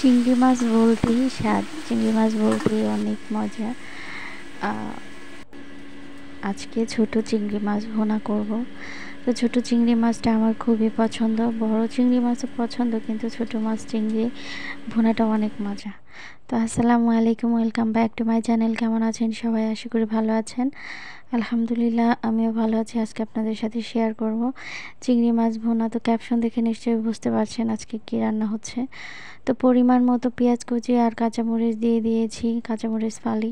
চিংড়ি মাছ বলতেই স্বাদ, চিংড়ি মাছ বলতেই অনেক মজা। আজকে ছোট চিংড়ি মাছ ভুনা করব। তো ছোট চিংড়ি মাছটা আমার খুবই পছন্দ, বড় চিংড়ি মাছও পছন্দ, কিন্তু ছোট মাছ চিংড়ি ভুনাটা অনেক মজা। তো আসসালামু আলাইকুম, welcome back to my channel. কেমন আছেন সবাই? আশা করি ভালো আছেন। আলহামদুলিল্লাহ, আমিও ভালো আছি। আজকে আপনাদের সাথে শেয়ার করব চিংড়ি মাছ ভুনা। তো ক্যাপশন দেখে নিশ্চয়ই বুঝতে পারছেন আজকে কী রান্না হচ্ছে। তো পরিমাণ মতো পেঁয়াজ কুচি আর কাঁচামরিচ দিয়ে দিয়েছি, কাঁচামরিচ ফালি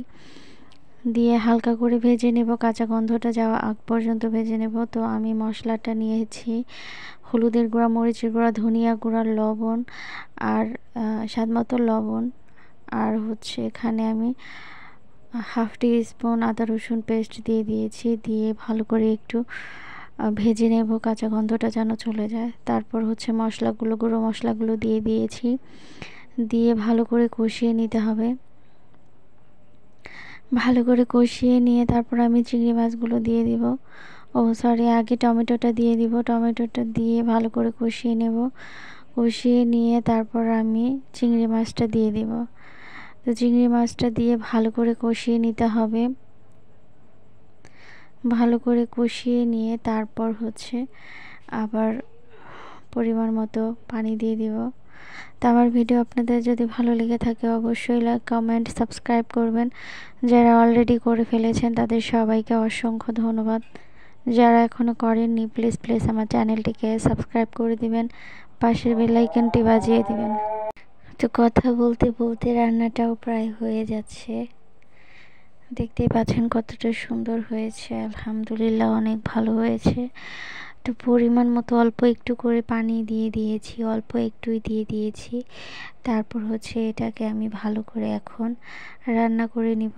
দিয়ে হালকা করে ভেজে নেব, কাঁচা গন্ধটা যাওয়া আগ পর্যন্ত ভেজে নেব। তো আমি মশলাটা নিয়েছি হলুদের গুঁড়া, মরিচের গুঁড়া, ধনিয়া গুঁড়া, লবণ আর স্বাদ মতো লবণ, আর হচ্ছে এখানে আমি হাফ টি স্পুন আদা রসুন পেস্ট দিয়ে দিয়েছি। দিয়ে ভালো করে একটু ভেজে নেব, কাঁচা গন্ধটা যেন চলে যায়। তারপর হচ্ছে মশলাগুলো, গুঁড়ো মশলাগুলো দিয়ে দিয়েছি, দিয়ে ভালো করে কষিয়ে নিতে হবে। ভালো করে কষিয়ে নিয়ে তারপর আমি চিংড়ি মাছগুলো দিয়ে দিব। আগে টমেটোটা দিয়ে দিব। টমেটোটা দিয়ে ভালো করে কষিয়ে নেব। কষিয়ে নিয়ে তারপর আমি চিংড়ি মাছটা দিয়ে দিব। তো চিংড়ি মাছটা দিয়ে ভালো করে কষিয়ে নিতে হবে। ভালো করে কষিয়ে নিয়ে তারপর হচ্ছে আবার পরিমাণ মতো পানি দিয়ে দিব। তো আমার ভিডিও আপনাদের যদি ভালো লেগে থাকে অবশ্যই লাইক, কমেন্ট, সাবস্ক্রাইব করবেন। যারা অলরেডি করে ফেলেছেন তাদের সবাইকে অসংখ্য ধন্যবাদ। যারা এখনও করেননি প্লিজ প্লিজ আমার চ্যানেলটিকে সাবস্ক্রাইব করে দিবেন, পাশের বেল আইকনটি বাজিয়ে দিবেন। তো কথা বলতে বলতে রান্নাটাও প্রায় হয়ে যাচ্ছে। দেখতেই পাচ্ছেন কতটা সুন্দর হয়েছে। আলহামদুলিল্লাহ, অনেক ভালো হয়েছে। তো পরিমাণ মতো অল্প একটু করে পানি দিয়ে দিয়েছি, অল্প একটুই দিয়ে দিয়েছি। তারপর হচ্ছে এটাকে আমি ভালো করে এখন রান্না করে নিব।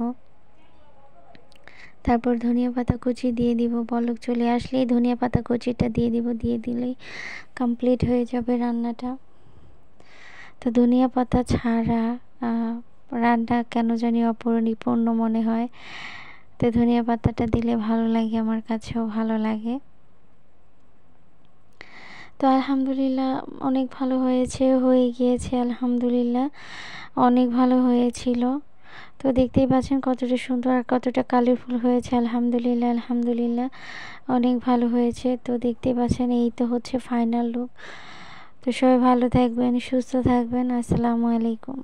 তারপর ধনিয়া পাতা কুচি দিয়ে দিব। বলক চলে আসলেই ধনিয়া পাতা কুচিটা দিয়ে দিব। দিয়ে দিলেই কমপ্লিট হয়ে যাবে রান্নাটা। তো ধনিয়া পাতা ছাড়া রান্না কেন জানি অপরিপূর্ণ মনে হয়। তো ধনিয়া পাতাটা দিলে ভালো লাগে, আমার কাছেও ভালো লাগে। তো আলহামদুলিল্লাহ অনেক ভালো হয়েছে, হয়ে গিয়েছে আলহামদুলিল্লাহ, অনেক ভালো হয়েছিল। তো দেখতেই পাচ্ছেন কতটা সুন্দর আর কতটা কালারফুল হয়েছে। আলহামদুলিল্লাহ আলহামদুলিল্লাহ অনেক ভালো হয়েছে। তো দেখতেই পাচ্ছেন এই তো হচ্ছে ফাইনাল লুক। তো সবাই ভালো থাকবেন, সুস্থ থাকবেন। আসসালামু আলাইকুম।